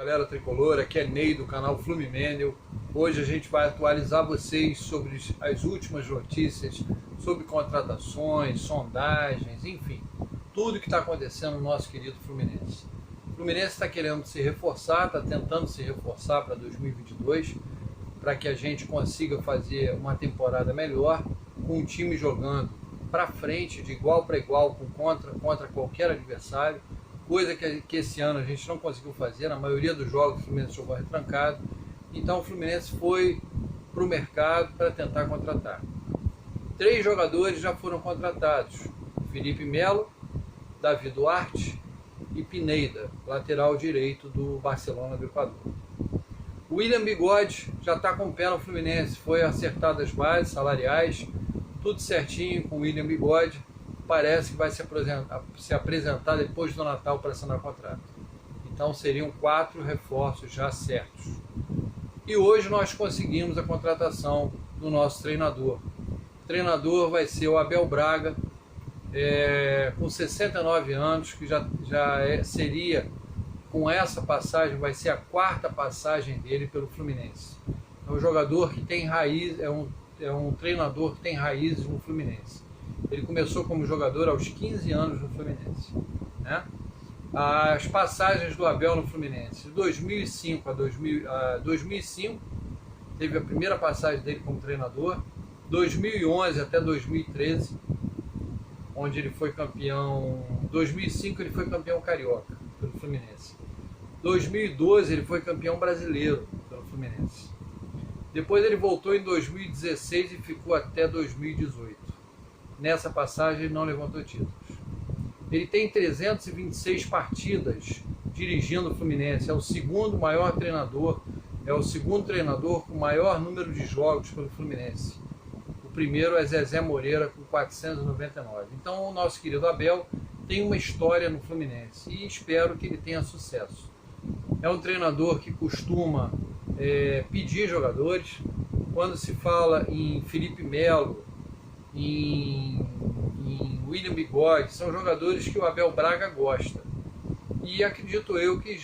Galera tricolor, aqui é Ney do canal Fluminense. Hoje a gente vai atualizar vocês sobre as últimas notícias, sobre contratações, sondagens, enfim, tudo que está acontecendo no nosso querido Fluminense. O Fluminense está querendo se reforçar, está tentando se reforçar para 2022, para que a gente consiga fazer uma temporada melhor, com o time jogando para frente, de igual para igual, contra qualquer adversário. Coisa que esse ano a gente não conseguiu fazer, na maioria dos jogos o Fluminense jogou retrancado. Então o Fluminense foi para o mercado para tentar contratar. 3 jogadores já foram contratados: Felipe Melo, Davi Duarte e Pineda, lateral direito do Barcelona do Equador. O William Bigode já está com o pé no Fluminense, foi acertado as bases salariais, tudo certinho com o William Bigode. Parece que vai se apresentar depois do Natal para assinar contrato. Então seriam 4 reforços já certos. E hoje nós conseguimos a contratação do nosso treinador. O treinador vai ser o Abel Braga, com 69 anos, que seria, com essa passagem, vai ser a 4ª passagem dele pelo Fluminense. É um jogador que tem raiz, é um treinador que tem raízes no Fluminense. Ele começou como jogador aos 15 anos no Fluminense, né? As passagens do Abel no Fluminense, de 2005 a 2005, teve a primeira passagem dele como treinador, 2011 até 2013, onde ele foi campeão. 2005 ele foi campeão carioca pelo Fluminense. 2012 ele foi campeão brasileiro pelo Fluminense. Depois ele voltou em 2016 e ficou até 2018. Nessa passagem ele não levantou títulos. Ele tem 326 partidas dirigindo o Fluminense. É o segundo maior treinador, é o segundo treinador com maior número de jogos pelo Fluminense. O primeiro é Zezé Moreira com 499. Então o nosso querido Abel tem uma história no Fluminense e espero que ele tenha sucesso. É um treinador que costuma pedir jogadores. Quando se fala em Felipe Melo, em William Bigode, são jogadores que o Abel Braga gosta. E acredito eu que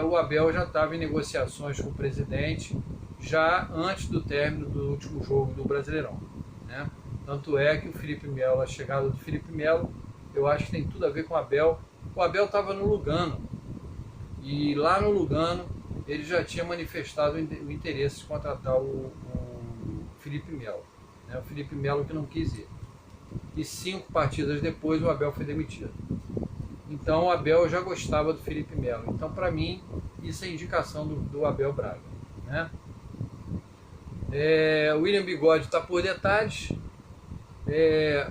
o Abel já estava em negociações com o presidente já antes do término do último jogo do Brasileirão, né? Tanto é que o Felipe Melo, a chegada do Felipe Melo, eu acho que tem tudo a ver com o Abel. O Abel estava no Lugano, e lá no Lugano ele já tinha manifestado o interesse de contratar o Felipe Melo. O Felipe Melo que não quis ir. E 5 partidas depois o Abel foi demitido. Então o Abel já gostava do Felipe Melo. Então, para mim, isso é indicação do Abel Braga, né? O William Bigode está por detalhes.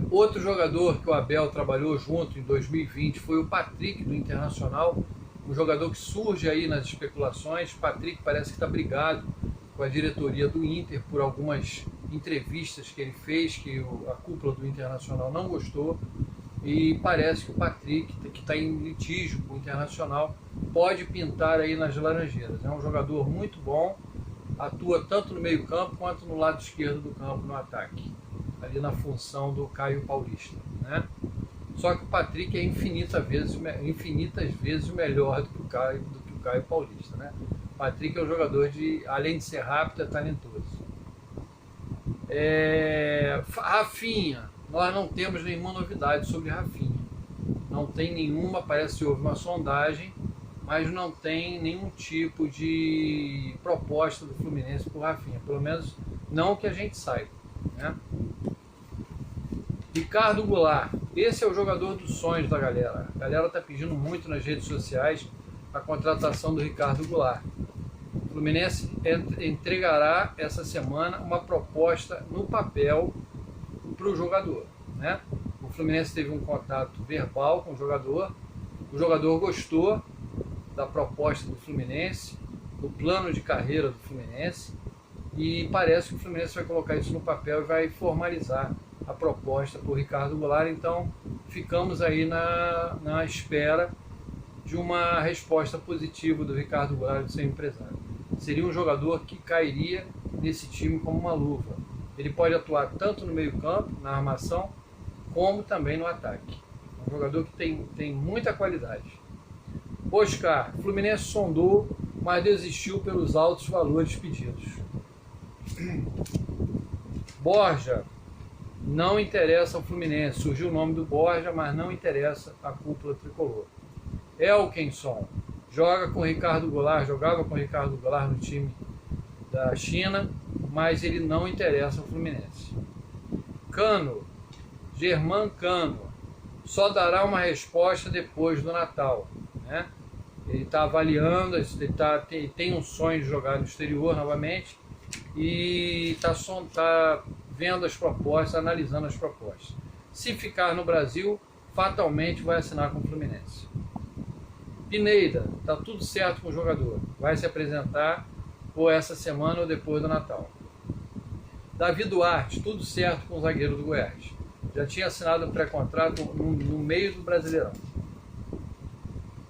Outro jogador que o Abel trabalhou junto em 2020 foi o Patrick, do Internacional. Um jogador que surge aí nas especulações. O Patrick parece que está brigado com a diretoria do Inter por algumas entrevistas que ele fez, que a cúpula do Internacional não gostou, e parece que o Patrick, que está em litígio com o Internacional, pode pintar aí nas Laranjeiras. É um jogador muito bom, atua tanto no meio campo quanto no lado esquerdo do campo, no ataque, ali na função do Caio Paulista, né? Só que o Patrick é infinitas vezes melhor do que o Caio Paulista, né? O Patrick é um jogador além de ser rápido, é talentoso. Rafinha, nós não temos nenhuma novidade sobre Rafinha. Não tem nenhuma, parece que houve uma sondagem, mas não tem nenhum tipo de proposta do Fluminense por Rafinha, pelo menos não que a gente saiba, né? Ricardo Goulart, esse é o jogador dos sonhos da galera. A galera está pedindo muito nas redes sociais a contratação do Ricardo Goulart. O Fluminense entregará essa semana uma proposta no papel para o jogador, né? O Fluminense teve um contato verbal com o jogador gostou da proposta do Fluminense, do plano de carreira do Fluminense, e parece que o Fluminense vai colocar isso no papel e vai formalizar a proposta para o Ricardo Goulart. Então ficamos aí na espera de uma resposta positiva do Ricardo Goulart, do seu empresário. Seria um jogador que cairia nesse time como uma luva. Ele pode atuar tanto no meio campo, na armação, como também no ataque. Um jogador que tem muita qualidade. Oscar, Fluminense sondou, mas desistiu pelos altos valores pedidos. Borja, não interessa ao Fluminense. Surgiu o nome do Borja, mas não interessa a cúpula tricolor. Elkenson, jogava com o Ricardo Goulart no time da China, mas ele não interessa ao Fluminense. Cano, Germán Cano, só dará uma resposta depois do Natal, né? Ele está avaliando, ele tem um sonho de jogar no exterior novamente e está vendo as propostas, analisando as propostas. Se ficar no Brasil, fatalmente vai assinar com o Fluminense. Pineda, está tudo certo com o jogador, vai se apresentar ou essa semana ou depois do Natal. Davi Duarte, tudo certo com o zagueiro do Goiás. Já tinha assinado um pré-contrato no meio do Brasileirão.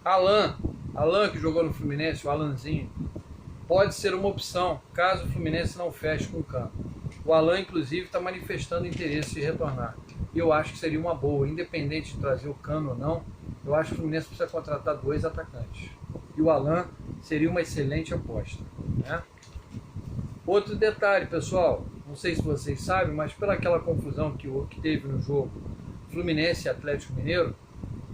Alan que jogou no Fluminense, o Alanzinho, pode ser uma opção, caso o Fluminense não feche com o Cano. O Alan, inclusive, está manifestando interesse de retornar. E eu acho que seria uma boa, independente de trazer o Cano ou não, eu acho que o Fluminense precisa contratar 2 atacantes. E o Alan seria uma excelente aposta, né? Outro detalhe, pessoal, não sei se vocês sabem, mas pelaquela confusão que teve no jogo Fluminense e Atlético Mineiro,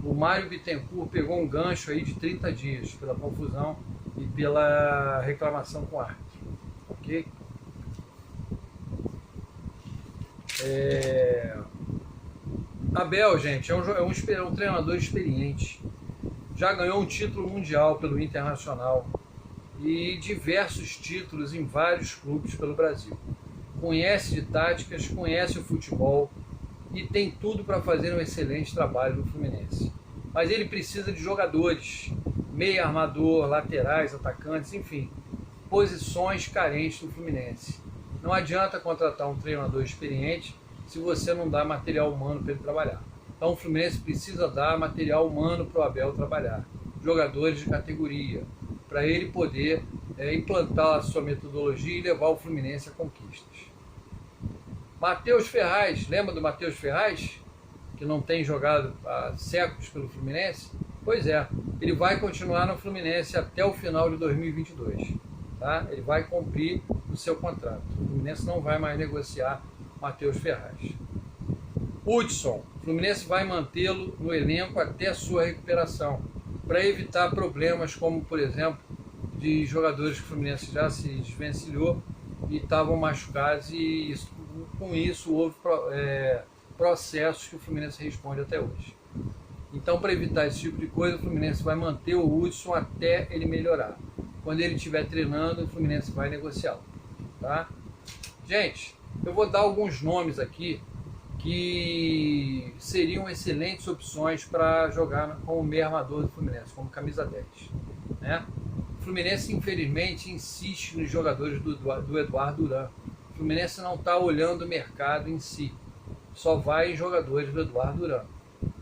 o Mário Bittencourt pegou um gancho aí de 30 dias pela confusão e pela reclamação com o árbitro, ok? Abel, gente, é um treinador experiente, já ganhou um título mundial pelo Internacional e diversos títulos em vários clubes pelo Brasil. Conhece de táticas, conhece o futebol e tem tudo para fazer um excelente trabalho no Fluminense. Mas ele precisa de jogadores, meia armador, laterais, atacantes, enfim, posições carentes do Fluminense. Não adianta contratar um treinador experiente se você não dá material humano para ele trabalhar. Então o Fluminense precisa dar material humano para o Abel trabalhar, jogadores de categoria, para ele poder implantar a sua metodologia e levar o Fluminense a conquistas. Matheus Ferraz, lembra do Matheus Ferraz? Que não tem jogado há séculos pelo Fluminense? Pois é, ele vai continuar no Fluminense até o final de 2022. Tá? Ele vai cumprir o seu contrato. O Fluminense não vai mais negociar Matheus Ferraz. Hudson, o Fluminense vai mantê-lo no elenco até a sua recuperação, para evitar problemas como, por exemplo, de jogadores que o Fluminense já se desvencilhou e estavam machucados e com isso houve processos que o Fluminense responde até hoje. Então, para evitar esse tipo de coisa, o Fluminense vai manter o Hudson até ele melhorar. Quando ele estiver treinando, o Fluminense vai negociá-lo. Tá? Gente, eu vou dar alguns nomes aqui que seriam excelentes opções para jogar como meio armador do Fluminense, como camisa 10. Né? O Fluminense, infelizmente, insiste nos jogadores do Eduardo Duran. O Fluminense não está olhando o mercado em si, só vai em jogadores do Eduardo Duran.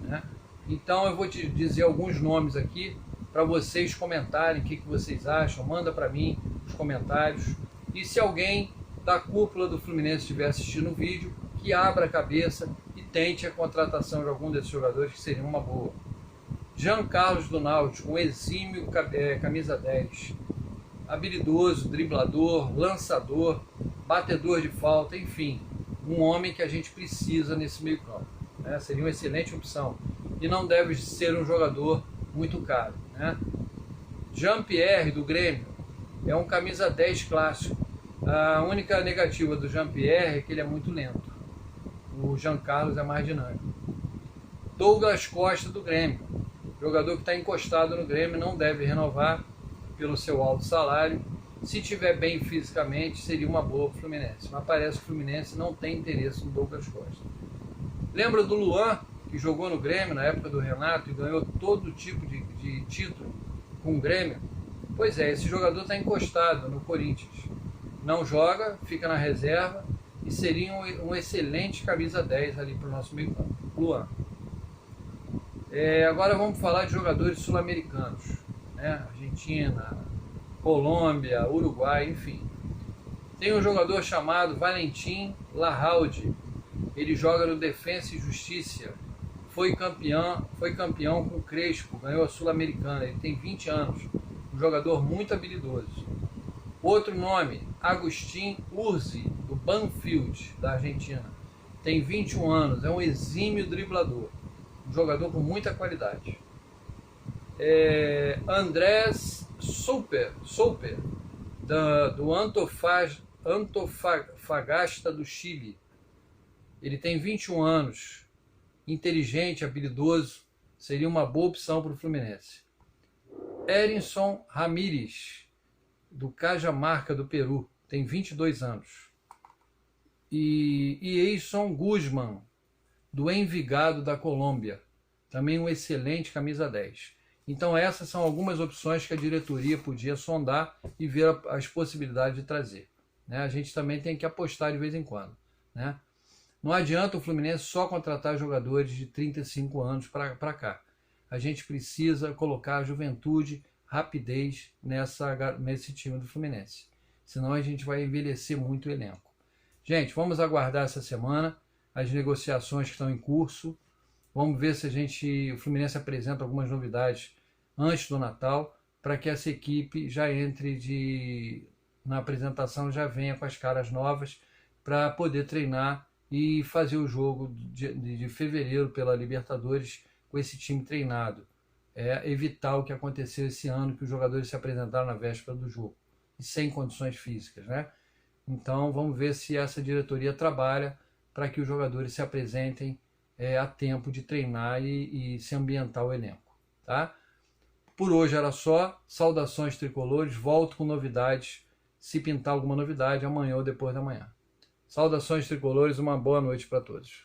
Né? Então eu vou te dizer alguns nomes aqui para vocês comentarem o que vocês acham, manda para mim os comentários. E se alguém da cúpula do Fluminense estiver assistindo o vídeo, que abra a cabeça e tente a contratação de algum desses jogadores, que seria uma boa. Jean Carlos do Náutico, um exímio camisa 10, habilidoso, driblador, lançador, batedor de falta, enfim, um homem que a gente precisa nesse meio campo. Né? Seria uma excelente opção. E não deve ser um jogador muito caro. Né? Jean-Pierre do Grêmio é um camisa 10 clássico. A única negativa do Jean-Pierre é que ele é muito lento. O Jean Carlos é mais dinâmico. Douglas Costa do Grêmio, jogador que está encostado no Grêmio, não deve renovar pelo seu alto salário. Se estiver bem fisicamente, seria uma boa para o Fluminense. Mas parece que o Fluminense não tem interesse no Douglas Costa. Lembra do Luan, que jogou no Grêmio na época do Renato e ganhou todo tipo de título com o Grêmio? Pois é, esse jogador está encostado no Corinthians. Não joga, fica na reserva e seria um excelente camisa 10 ali para o nosso meio campo. Luan. Agora vamos falar de jogadores sul-americanos. Né? Argentina, Colômbia, Uruguai, enfim. Tem um jogador chamado Valentim Larralde. Ele joga no Defensa e Justiça, foi campeão com o Crespo, ganhou a Sul-Americana, ele tem 20 anos, um jogador muito habilidoso. Outro nome, Agustín Urzi, do Banfield, da Argentina, tem 21 anos, é um exímio driblador, um jogador com muita qualidade. Andrés Soper, do Antofagasta do Chile, ele tem 21 anos, inteligente, habilidoso, seria uma boa opção para o Fluminense. Erinson Ramírez, do Cajamarca do Peru, tem 22 anos. E Eison Guzmán, do Envigado da Colômbia, também um excelente camisa 10. Então essas são algumas opções que a diretoria podia sondar e ver as possibilidades de trazer, né? A gente também tem que apostar de vez em quando, né? Não adianta o Fluminense só contratar jogadores de 35 anos para cá. A gente precisa colocar a juventude, rapidez nesse time do Fluminense. Senão a gente vai envelhecer muito o elenco. Gente, vamos aguardar essa semana as negociações que estão em curso. Vamos ver se o Fluminense apresenta algumas novidades antes do Natal, para que essa equipe já entre na apresentação, já venha com as caras novas para poder treinar e fazer o jogo de fevereiro pela Libertadores com esse time treinado. Evitar o que aconteceu esse ano, que os jogadores se apresentaram na véspera do jogo e sem condições físicas, né? Então vamos ver se essa diretoria trabalha para que os jogadores se apresentem a tempo de treinar e se ambientar o elenco, tá? Por hoje era só. Saudações tricolores. Volto com novidades, se pintar alguma novidade, amanhã ou depois da manhã. Saudações tricolores, uma boa noite para todos.